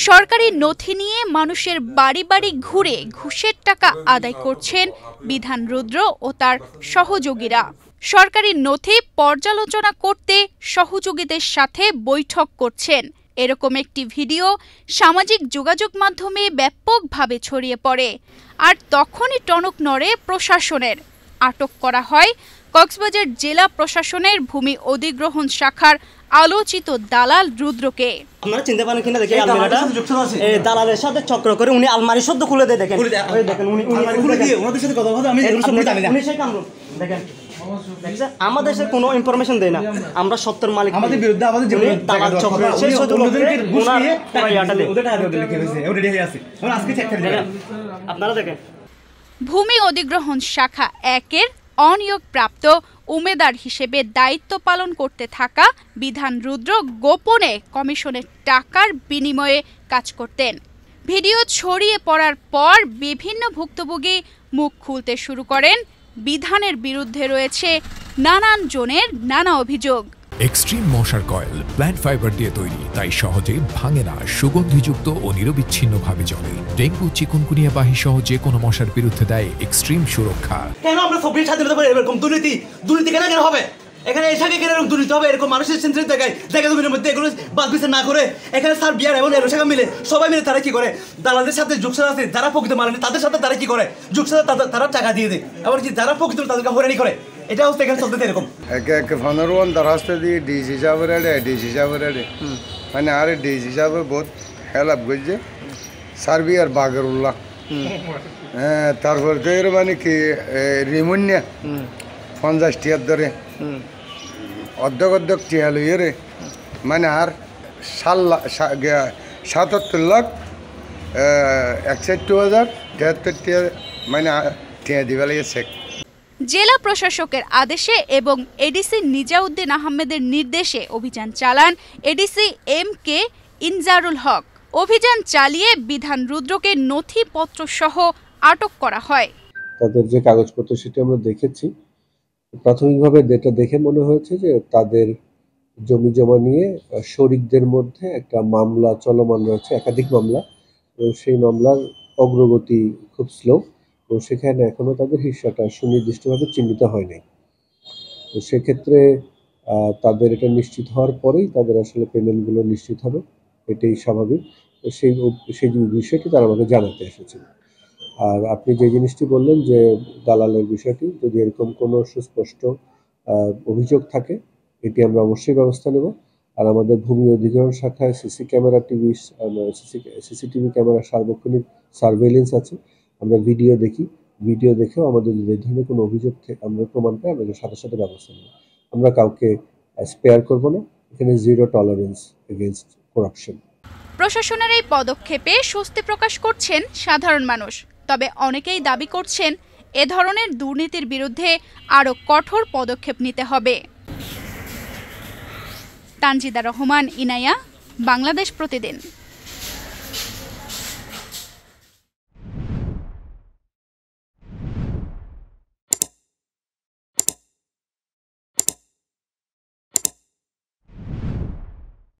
সরকারি নথি নিয়ে মানুষের বাড়ি বাড়ি ঘুরে ঘুষের টাকা আদায় করছেন বিধান রুদ্র ও তার সহযোগীরা। সরকারি নথি পর্যালোচনা করতে সহযোগীদের সাথে বৈঠক করছেন। এরকম একটি ভিডিও সামাজিক যোগাযোগ মাধ্যমে ব্যাপকভাবে ছড়িয়ে পড়ে। আর তখনই টনক নড়ে প্রশাসনের। আটক করা হয় কক্সবাজার জেলা প্রশাসনের ভূমি অধিগ্রহণ শাখার আলোচিত দালাল রুদ্রকে। আপনারা চিনতে পারেন কিনা দেখি আলমারিটা এই দালালের সাথে চক্র করে উনি আলমারি সদ্য খুলে দেয়। দেখেন ওই দেখেন উনি খুলে দিয়ে ওনাদের সাথে কথা বলতে আমি এগুলো সব জানি না। উনি সেই কামরুল দেখেন আমাদের দেশে কোনো ইনফরমেশন দেয় না। আমরা সত্তর মালিক আমাদের বিরুদ্ধে আমাদের যে দালাল চক্র সেই সদস্যদেরকে গুনার টাকাটা দেয় ওদের টাকা দিয়ে লিখে দিয়েছে ওটা রেডি আছে আমরা আজকে চেক করে দেখেন আপনারা দেখেন। ভূমি অধিগ্রহণ শাখা 1-এর অনিয়োগপ্রাপ্ত উমেদার হিসেবে দায়িত্ব পালন করতে থাকা বিধান রুদ্র গোপনে কমিশনের টাকার বিনিময়ে কাজ করতেন। ভিডিও ছড়িয়ে পড়ার পর বিভিন্ন ভুক্তভোগী মুখ খুলতে শুরু করেন। বিধানের বিরুদ্ধে রয়েছে নানান জনের নানা অভিযোগ। এক্সট্রিম মশার কয়েল প্ল্যান্ট ফাইবার দিয়ে তৈরি, তাই সহজে ভাঙে না, সুগন্ধিযুক্ত ও নিরবিচ্ছিন্নভাবে জ্বলে। ডেঙ্গু, চিকুনগুনিয়া বাহী সহ যে কোনো মশার বিরুদ্ধে দেয় এক্সট্রিম সুরক্ষা। কেন আমরা সবই স্বাধীনতা পাই এরকম দুর্নীতি কেন হবে? এখানে এসে কেন এরকম দুর্নীতি হবে? এরকম মানুষের সেন্টারে জায়গা জমির মধ্যে এগুলো বাদ বিচার না করে এখানে স্যার বিয়ার এবং এর শাখা মিলে সবাই মিলে তারা কি করে? দালালদের সাথে যুগসাথ আছে, যারা প্রকৃত মালিক তাদের সাথে তারা কি করে? যুগসাথ তারা টাকা দিয়ে দেয়, এমনকি যারা প্রকৃত তাদেরকে হয়রানি করে। এটা হচ্ছে এখানে চলতে এরকম এক ফোনের দরখাস্ত দিয়ে ডিসি সাহেবের মানে আর ডিসি সাহেবের বহুত হেল্প করছে সার্বিয়ার বাগরুল্লাহ। হ্যাঁ তারপর তো এর মানে কি রিমুনিয়া 50 টিয়ার ধরে অর্ধেক টিয়া লইয়ে রে মানে আর 77 লাখ 61,073 টিয়া মানে টিয়া দিবে লাগে চেক। জেলা প্রশাসকের আদেশে এবং এডিসি নিজাউদ্দিন আহমেদের নির্দেশে অভিযান চালান এডিসি MK ইনজারুল হক। অভিযান চালিয়ে বিধান রুদ্রকে নথিপত্র সহ আটক করা হয়। তাদের যে কাগজপত্র সেটা আমরা দেখেছি। প্রাথমিকভাবে যেটা দেখে মনে হয়েছে যে তাদের জমি জমা নিয়ে শরিকদের মধ্যে একটা মামলা চলমান রয়েছে, একাধিক মামলা। এবং সেই মামলার অগ্রগতি খুব স্লো এবং সেখানে এখনো তাদের হিস্সাটা সুনির্দিষ্টভাবে চিহ্নিত হয় নাই। তো সেক্ষেত্রে তাদের এটা নিশ্চিত হওয়ার পরেই তাদের আসলে পেমেন্টগুলো নিশ্চিত হবে, এটাই স্বাভাবিক। তো সেই বিষয়টি তারা আমাকে জানাতে এসেছিল। আর আপনি যে জিনিসটি বললেন যে দালালের বিষয়টি, যদি এরকম কোনো সুস্পষ্ট অভিযোগ থাকে এটি আমরা অবশ্যই ব্যবস্থা নেব। আর আমাদের ভূমি অধিগ্রহণ শাখায় সিসিটিভি ক্যামেরা সার্বক্ষণিক সার্ভেইলেন্স আছে। আমরা ভিডিও দেখেও আমাদের যদি এই ধরনের কোনো অভিযোগ আমরা প্রমাণ পাই আমরা সাথে সাথে ব্যবস্থা নেব। আমরা কাউকে স্পেয়ার করব না। এখানে জিরো টলারেন্স এগেইনস্ট করাপশন। প্রশাসনের এই পদক্ষেপে স্বস্তি প্রকাশ করছেন সাধারণ মানুষ। তবে অনেকেই দাবি করছেন এ ধরনের দুর্নীতির বিরুদ্ধে আরও কঠোর পদক্ষেপ নিতে হবে। তানজিদা রহমান, ইনায়া, বাংলাদেশ প্রতিদিন।